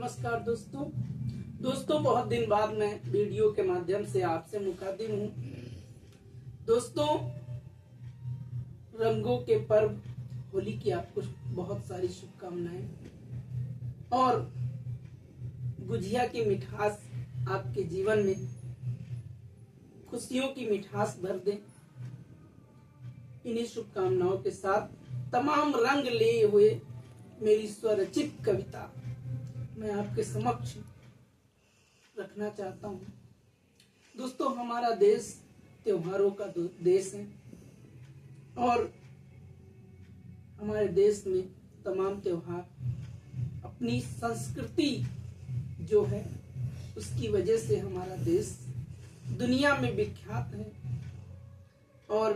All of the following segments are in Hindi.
नमस्कार दोस्तों बहुत दिन बाद मैं वीडियो के माध्यम से आपसे मुखातिब हूँ। दोस्तों, रंगों के पर्व होली की आपको बहुत सारी शुभकामनाएं और गुजिया की मिठास आपके जीवन में खुशियों की मिठास भर दे। इन्हीं शुभकामनाओं के साथ तमाम रंग लिए हुए मेरी स्वरचित कविता मैं आपके समक्ष रखना चाहता हूँ। दोस्तों, हमारा देश त्योहारों का देश है और हमारे देश में तमाम त्योहार अपनी संस्कृति जो है उसकी वजह से हमारा देश दुनिया में विख्यात है और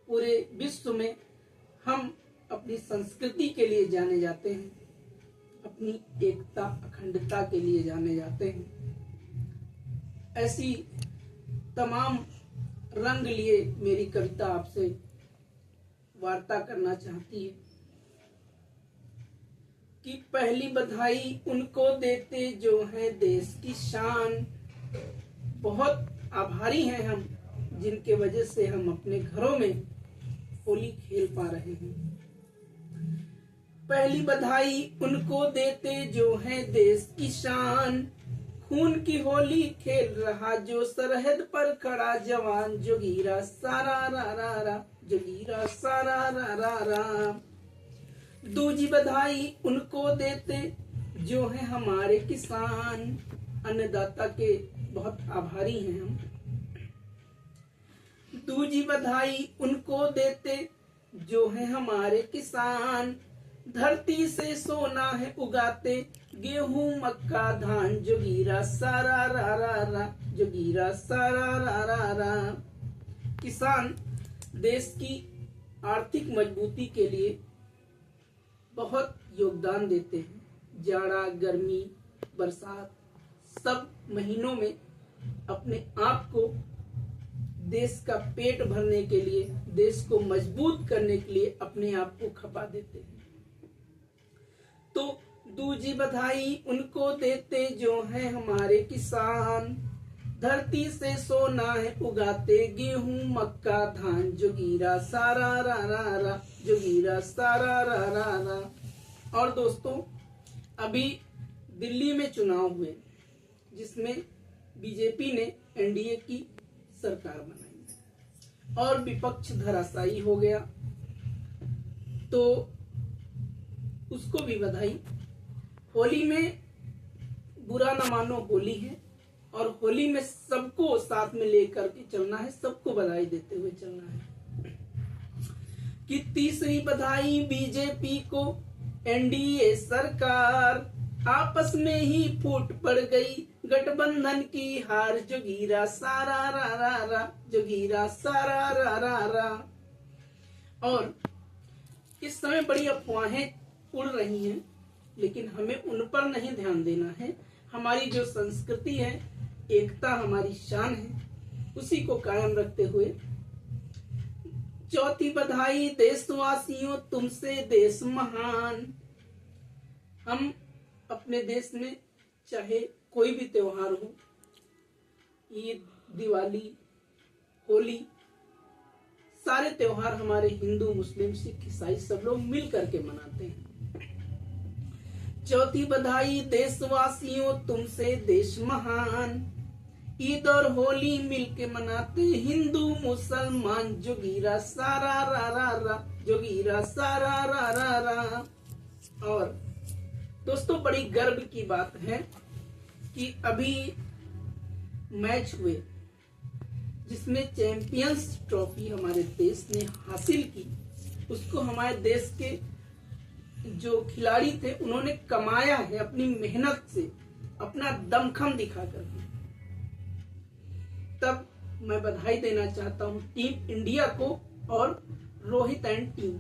पूरे विश्व में हम अपनी संस्कृति के लिए जाने जाते हैं, अपनी एकता अखंडता के लिए जाने जाते हैं। ऐसी तमाम रंग लिए मेरी कविता आपसे वार्ता करना चाहती है कि पहली बधाई उनको देते जो है देश की शान। बहुत आभारी हैं हम जिनके वजह से हम अपने घरों में होली खेल पा रहे हैं। पहली बधाई उनको देते जो है देश की शान। खून की होली खेल रहा जो सरहद पर खड़ा जवान। जोगीरा सारा रा रा रा, जोगीरा सारा रा रा रा। दूजी बधाई उनको देते जो है हमारे किसान। अन्नदाता के बहुत आभारी हैं हम। दूजी बधाई उनको देते जो है हमारे किसान। धरती से सोना है उगाते गेहूं मक्का धान। जोगीरा सारा रा रा रा, जोगीरा सारा रा रा रा। किसान देश की आर्थिक मजबूती के लिए बहुत योगदान देते हैं। जाड़ा गर्मी बरसात सब महीनों में अपने आप को देश का पेट भरने के लिए, देश को मजबूत करने के लिए अपने आप को खपा देते हैं। तो दूजी बधाई उनको देते जो है हमारे किसान। धरती से सोना है उगाते गेहूं मक्का धान। जोगीरा सारा रा रा रा, जोगीरा सारा रा रा रा। और दोस्तों, अभी दिल्ली में चुनाव हुए जिसमें बीजेपी ने एनडीए की सरकार बनाई और विपक्ष धराशायी हो गया, तो उसको भी बधाई। होली में बुरा न मानो, होली है और होली में सबको साथ में लेकर के चलना है, सबको बधाई देते हुए चलना है। कि तीसरी बधाई बीजेपी को एनडीए सरकार। आपस में ही फूट पड़ गई गठबंधन की हार। जोगीरा सारा रा रा रा, जोगीरा सारा रा रा रा। और इस समय बड़ी अफवाहें उड़ रही हैं, लेकिन हमें उन पर नहीं ध्यान देना है। हमारी जो संस्कृति है, एकता हमारी शान है, उसी को कायम रखते हुए चौथी बधाई देशवासियों तुमसे देश महान। हम अपने देश में चाहे कोई भी त्योहार हो, ईद दिवाली होली, सारे त्योहार हमारे हिंदू मुस्लिम सिख ईसाई सब लोग मिल करके मनाते हैं। चौथी बधाई देशवासियों तुमसे देश महान। ईद और होली मिलके मनाते हिंदू मुसलमान। जोगीरा सारा रा रा रा, जोगीरा सारा रा रा रा। और दोस्तों, बड़ी गर्व की बात है कि अभी मैच हुए जिसमें चैंपियंस ट्रॉफी हमारे देश ने हासिल की। उसको हमारे देश के जो खिलाड़ी थे उन्होंने कमाया है अपनी मेहनत से, अपना दमखम दिखा कर। तब मैं बधाई देना चाहता हूं टीम इंडिया को और रोहित एंड टीम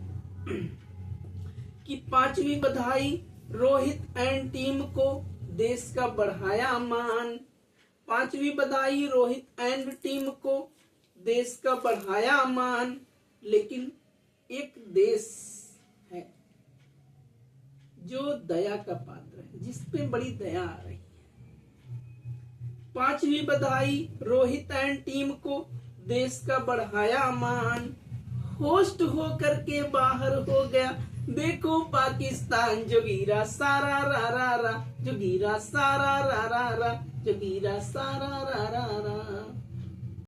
की। पांचवी बधाई रोहित एंड टीम को, देश का बढ़ाया मान। पांचवी बधाई रोहित एंड टीम को, देश का बढ़ाया मान। लेकिन एक देश है जो दया का पात्र है, जिस पे बड़ी दया आ रही है। 5वीं बधाई रोहित एंड टीम को, देश का बढ़ाया मान, होस्ट हो करके बाहर हो गया देखो पाकिस्तान, जोगीरा सारा रा रा रा, जोगीरा सारा रा रा रा, जोगीरा सारा रा रा रा।